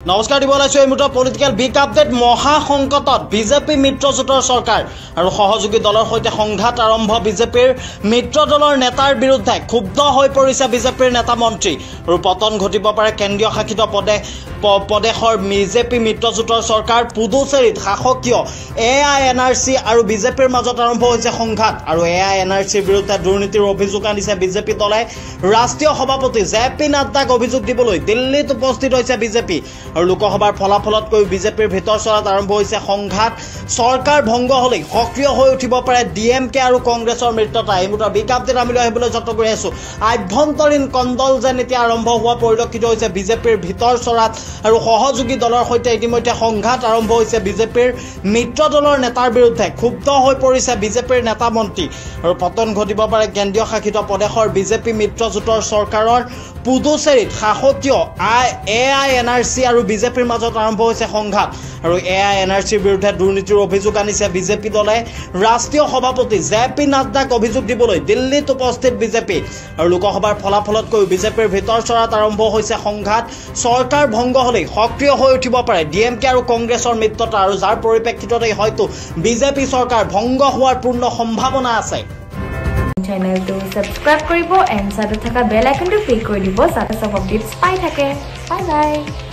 নমস্কাৰ দিব লাইছো এই মুহূৰ্তৰ পলিটিক্যাল বিগ আপডেট মহা সংকটত বিজেপি মিত্ৰজোঁটৰ চৰকাৰ আৰু সহযোগী দলৰ সৈতে সংঘাত আৰম্ভ বিজেপিৰ মিত্ৰ দলৰ নেতাৰ বিৰুদ্ধে ক্ষুব্ধ হৈ পৰিছে বিজেপিৰ নেতা মন্ত্ৰী আৰু পতন ঘটিব পাৰে কেন্দ্ৰীয় শাসিত প্ৰদেশৰ বিজেপি মিত্ৰজোঁটৰ চৰকাৰ পুডুচেৰীত শাসকীয় এআইএনআৰচি আৰু বিজেপিৰ মাজত আৰম্ভ হৈছে সংঘাত আৰু এআইএনআৰচিৰ বিৰুদ্ধে দুৰ্নীতিৰ অভিযোগ আনিছে বিজেপি দলে ৰাষ্ট্ৰীয় সভাপতি জেপি নাড্ডাক অভিযোগ দিবলৈ দিল্লীত উপস্থিত হৈছে বিজেপি আৰু লোকসভাৰ ফলাফলতকৈ বিজেপিৰ ভিতৰ চলাত আৰম্ভ হৈছে সংঘাত চৰকাৰ ভংগ হলে সক্ৰিয় হৈ উঠিব পাৰে ডিএমকে আৰু কংগ্ৰেছৰ মিত্ৰতা এই মুহূৰ্তৰ বিগ আপডেট আমি লৈ আহিবলৈ যত্ন কৰি আছো আভ্যন্তৰীণ কণ্ডল যেন এতিয়া আৰম্ভ হোৱা পৰিলক্ষিত হৈছে বিজেপিৰ ভিতৰ চলাত আৰু সহযোগী দলৰ সৈতে ইতিমধ্যে সংঘাত আৰম্ভ হৈছে বিজেপিৰ মিত্ৰ দলৰ নেতাৰ বিৰুদ্ধে ক্ষুব্ধ হৈ পৰিছে বিজেপিৰ নেতা মন্ত্ৰী আৰু পতন ঘটিব পাৰে কেন্দ্ৰীয় শাসিত প্ৰদেশৰ বিজেপি মিত্ৰজোঁটৰ চৰকাৰৰ পুডুচেৰীত শাসকীয় এআইএনআৰচি আৰু বিজেপিৰ মাজত আৰম্ভ হৈছে সংঘাত আৰু এআইএনআৰচিৰ বিৰুদ্ধে দুৰ্নীতিৰ অভিযোগ আনিছে বিজেপি দলে ৰাষ্ট্ৰীয় সভাপতি জেপি নাড্ডাক অভিযোগ দিবলৈ দিল্লীত উপস্থিত বিজেপি আৰু লোকসভাৰ ফলাফলতকৈ বিজেপিৰ ভিতৰ চলাত আৰম্ভ হৈছে সংঘাত চৰকাৰ ভংগ হলে সক্ৰিয় হৈ উঠিব পাৰে ডিএমকে আৰু কংগ্ৰেছৰ মিত্ৰতা আৰু যাৰ পৰিপ্ৰেক্ষিততে হয়তো বিজেপি চৰকাৰ ভংগ হোৱাৰ পূৰ্ণ সম্ভাৱনা আছে चैनल तो सब्सक्राइब करिबो एंड साथ थका बेल आइकन तो क्लिक कर दिबो साथ सब अपडेट्स पाई থাকে बाय बाय।